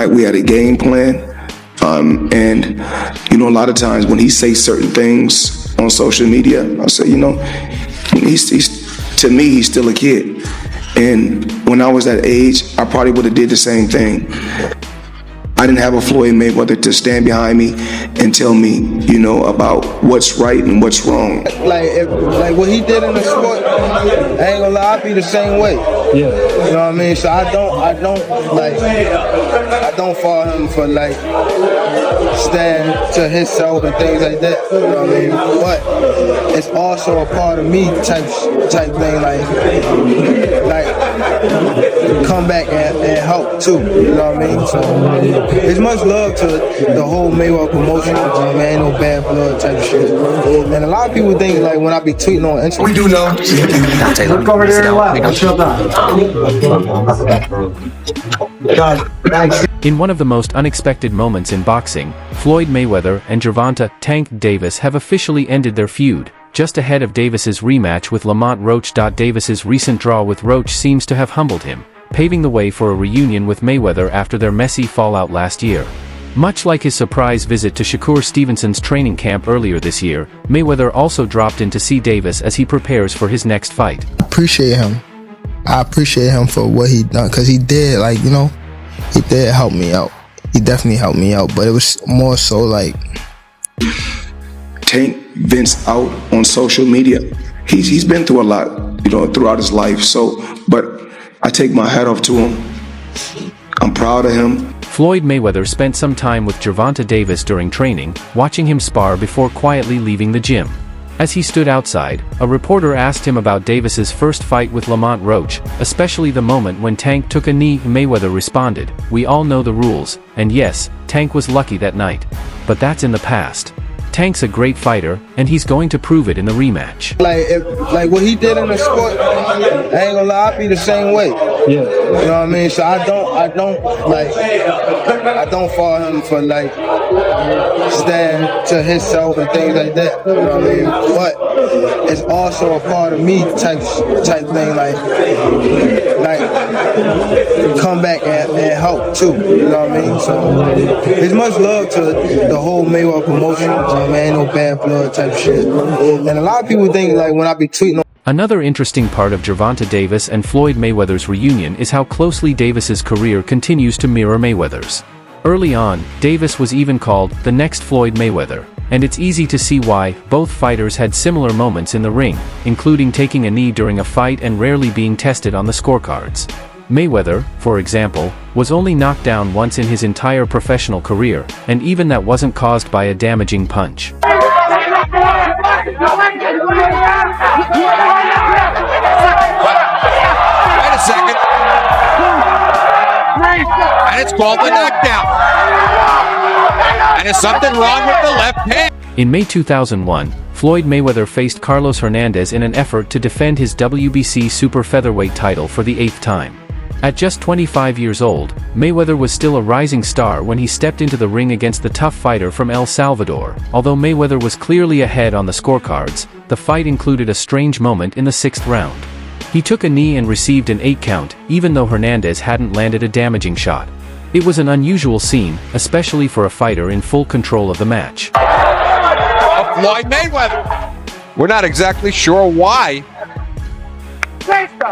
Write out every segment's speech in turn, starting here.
We had a game plan. And, you know, a lot of times when he says certain things on social media, I say, you know, to me, he's still a kid. And when I was that age, I probably would have did the same thing. I didn't have a Floyd Mayweather to stand behind me and tell me, you know, about what's right and what's wrong. Like what he did in the sport, I ain't gonna lie, I'd be the same way. Yeah. You know what I mean? So I don't follow him for like stand to himself and things like that. You know what I mean? But it's also a part of me type thing, like come back and help too. You know what I mean? So it's much love to the whole Mayweather promotion. Man, ain't no bad blood type of shit. And a lot of people think like when I be tweeting on Instagram. We do know. Look over there and laugh. I'll shut down. In one of the most unexpected moments in boxing, Floyd Mayweather and Gervonta "Tank" Davis have officially ended their feud, just ahead of Davis's rematch with Lamont Roach. Davis's recent draw with Roach seems to have humbled him, paving the way for a reunion with Mayweather after their messy fallout last year. Much like his surprise visit to Shakur Stevenson's training camp earlier this year, Mayweather also dropped in to see Davis as he prepares for his next fight. I appreciate him for what he done, because he did, like, you know, he did help me out. He definitely helped me out, but it was more so like... Tank vents out on social media. He's been through a lot, you know, throughout his life. But I take my hat off to him. I'm proud of him. Floyd Mayweather spent some time with Gervonta Davis during training, watching him spar before quietly leaving the gym. As he stood outside, a reporter asked him about Davis's first fight with Lamont Roach, especially the moment when Tank took a knee. Mayweather responded, "We all know the rules, and yes, Tank was lucky that night. But that's in the past. Tank's a great fighter, and he's going to prove it in the rematch." Like what he did in the sport, I ain't gonna lie, I'd be the same way. Yeah. You know what I mean? So I don't follow him for like stand to himself and things like that. You know what I mean? But it's also a part of me type thing, like come back and help too. You know what I mean? So it's much love to the whole Mayweather promotion. Man, ain't no bad blood type shit. And a lot of people think like when I be tweeting on... Another interesting part of Gervonta Davis and Floyd Mayweather's reunion is how closely Davis's career continues to mirror Mayweather's. Early on, Davis was even called the next Floyd Mayweather, and it's easy to see why. Both fighters had similar moments in the ring, including taking a knee during a fight and rarely being tested on the scorecards. Mayweather, for example, was only knocked down once in his entire professional career, and even that wasn't caused by a damaging punch. Wait a second. And it's called the knockdown. And is something wrong with the left hand? In May 2001, Floyd Mayweather faced Carlos Hernandez in an effort to defend his WBC super featherweight title for the 8th time. At just 25 years old, Mayweather was still a rising star when he stepped into the ring against the tough fighter from El Salvador. Although Mayweather was clearly ahead on the scorecards, the fight included a strange moment in the 6th round. He took a knee and received an 8 count, even though Hernandez hadn't landed a damaging shot. It was an unusual scene, especially for a fighter in full control of the match. Floyd Mayweather. We're not exactly sure why.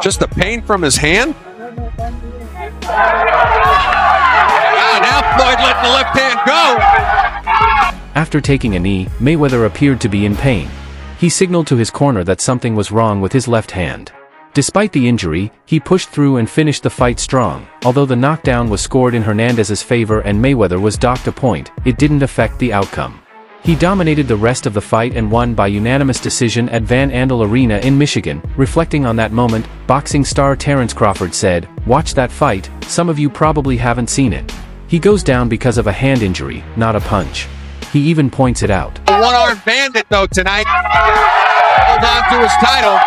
Just the pain from his hand? Now Floyd letting the left hand go. After taking a knee, Mayweather appeared to be in pain. He signaled to his corner that something was wrong with his left hand. Despite the injury, he pushed through and finished the fight strong. Although the knockdown was scored in Hernandez's favor and Mayweather was docked a point, it didn't affect the outcome. He dominated the rest of the fight and won by unanimous decision at Van Andel Arena in Michigan. Reflecting on that moment, boxing star Terrence Crawford said, "Watch that fight, some of you probably haven't seen it. He goes down because of a hand injury, not a punch." He even points it out. The one-armed bandit, though, tonight. Hold on to his title.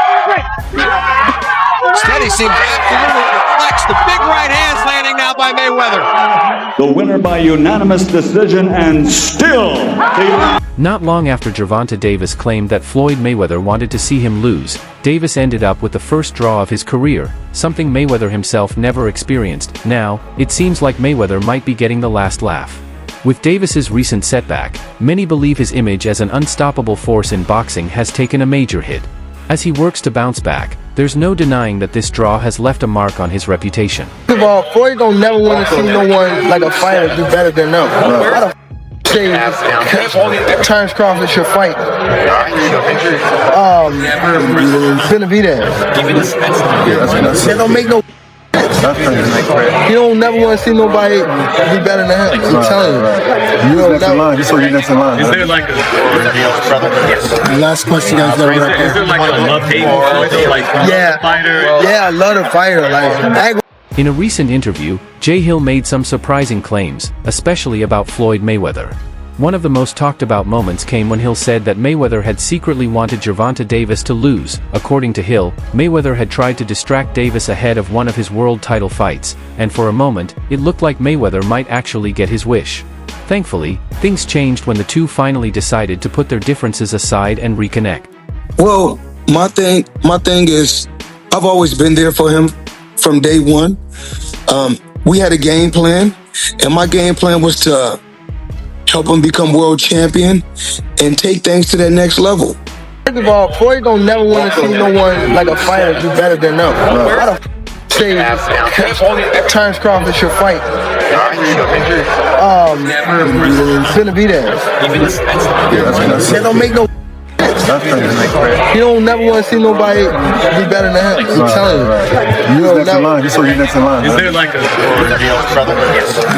Instead, he seems absolutely relaxed. The big right hands landing now by Mayweather. The winner by unanimous decision and still the... Not long after Gervonta Davis claimed that Floyd Mayweather wanted to see him lose, Davis ended up with the first draw of his career, something Mayweather himself never experienced. Now, it seems like Mayweather might be getting the last laugh. With Davis's recent setback, many believe his image as an unstoppable force in boxing has taken a major hit. As he works to bounce back, there's no denying that this draw has left a mark on his reputation. First of all, Floyd don't never want to see no one like a fighter do better than them. Why the say Terrence Crawford should fight? Benavidez. That don't make no. You don't never want to see nobody be better than him. I'm telling you. You know that. Just so you're next in line. Is there like a Last question, guys. is there like a love-hate like fighter? Yeah, I love the fighter. Like. In a recent interview, Jay Hill made some surprising claims, especially about Floyd Mayweather. One of the most talked about moments came when Hill said that Mayweather had secretly wanted Gervonta Davis to lose. According to Hill, Mayweather had tried to distract Davis ahead of one of his world title fights, and for a moment, it looked like Mayweather might actually get his wish. Thankfully, things changed when the two finally decided to put their differences aside and reconnect. Well, my thing is, I've always been there for him from day one. We had a game plan, and my game plan was to help him become world champion and take things to that next level. First of all, Floyd don't never want to see no one like a fighter do better than them. Why the say Terrence Crawford should fight? Benavidez. That don't make no. You don't never want to see nobody be better than him. I'm telling you. You know that. Just so you're next in line. Is there like a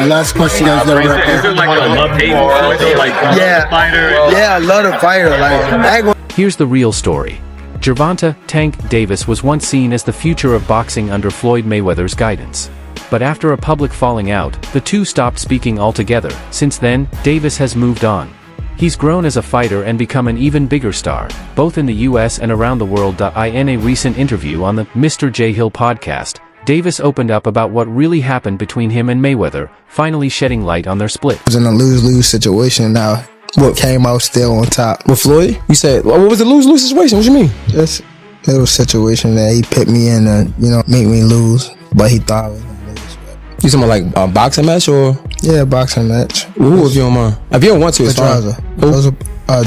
last question, guys? is there like a love-hate like fighter? Yeah, I love the fighter. Like. Here's the real story. Gervonta "Tank" Davis was once seen as the future of boxing under Floyd Mayweather's guidance. But after a public falling out, the two stopped speaking altogether. Since then, Davis has moved on. He's grown as a fighter and become an even bigger star, both in the US and around the world. In a recent interview on the Mr. J. Hill podcast, Davis opened up about what really happened between him and Mayweather, finally shedding light on their split. It was in a lose-lose situation now. What came out still on top. With Floyd? You said, what was the lose-lose situation? What you mean? Just a little situation that he put me in to, make me lose, but he thought I was going to lose. You talking about like a boxing match or? Yeah, boxing match. Who, if you don't mind? If you don't want to, it's Pedraza.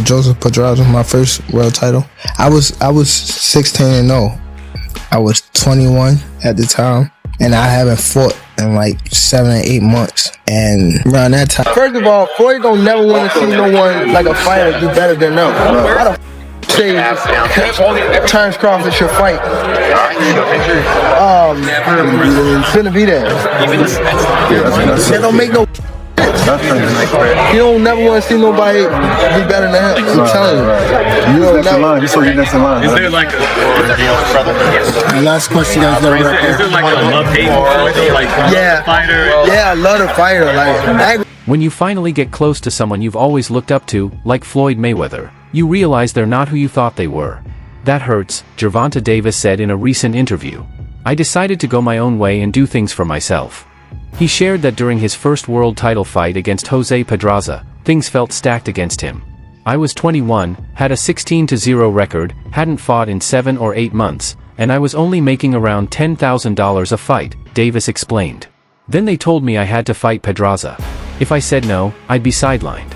Joseph Pedraza, my first world title. I was 16-0. I was 21 at the time, and I haven't fought in like 7 or 8 months. And around that time, first of all, Floyd don't never want to see no one like a fighter do better than them. Why the say Terrence Crawford should fight? Benavidez. That don't make no. You don't never want to see nobody be better than him. I'm telling you. You know that. Just so you're next in line. Is there like a last question, guys? is there like a love-hate like fighter? Yeah, I love the fighter. Like. When you finally get close to someone you've always looked up to, like Floyd Mayweather, you realize they're not who you thought they were. That hurts, Gervonta Davis said in a recent interview. I decided to go my own way and do things for myself. He shared that during his first world title fight against Jose Pedraza, things felt stacked against him. I was 21, had a 16-0 record, hadn't fought in 7 or 8 months, and I was only making around $10,000 a fight, Davis explained. Then they told me I had to fight Pedraza. If I said no, I'd be sidelined.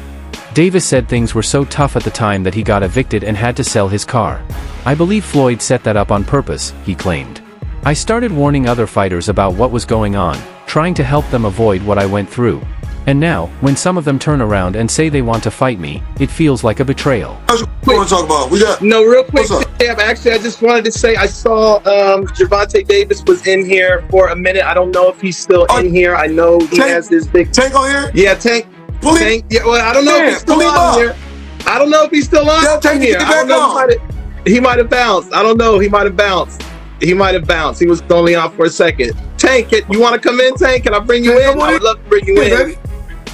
Davis said things were so tough at the time that he got evicted and had to sell his car. I believe Floyd set that up on purpose, he claimed. I started warning other fighters about what was going on, trying to help them avoid what I went through. And now, when some of them turn around and say they want to fight me, it feels like a betrayal. What we want to talk about? Real quick, Sam, actually, I just wanted to say I saw Gervonta Davis was in here for a minute. I don't know if he's still in here. I know he has this big... Tank on here? Yeah, Tank. Yeah, well, I don't know if he's still on here. I don't know if he's still on here. I don't know. He might have bounced. I don't know. He might have bounced. He was only on for a second. Tank, you want to come in, Tank? Can I bring you in? I would love to bring you in.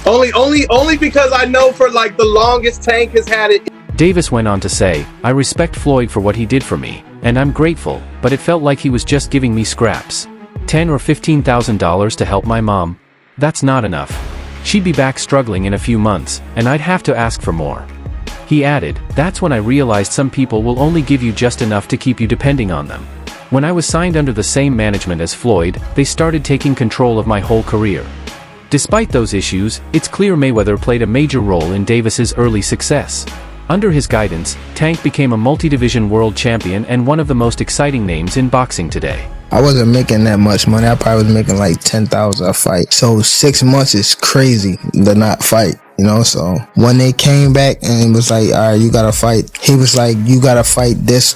Only because I know for like the longest Tank has had it. Davis went on to say, I respect Floyd for what he did for me, and I'm grateful, but it felt like he was just giving me scraps. $10,000 or $15,000 to help my mom? That's not enough. She'd be back struggling in a few months, and I'd have to ask for more. He added, "That's when I realized some people will only give you just enough to keep you depending on them. When I was signed under the same management as Floyd, they started taking control of my whole career." Despite those issues, it's clear Mayweather played a major role in Davis's early success. Under his guidance, Tank became a multi-division world champion and one of the most exciting names in boxing today. I wasn't making that much money. I probably was making like 10,000 a fight. So 6 months is crazy to not fight, you know? So when they came back and it was like, all right, you gotta fight. He was like, you gotta fight this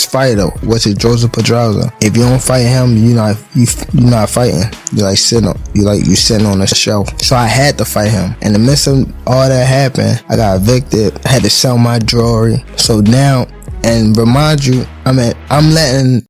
fighter, which is Joseph Pedraza. If you don't fight him, you're not fighting. You're like sitting on a shelf. So I had to fight him. In the midst of all that happened, I got evicted. I had to sell my jewelry. So now, and remind you, I'm letting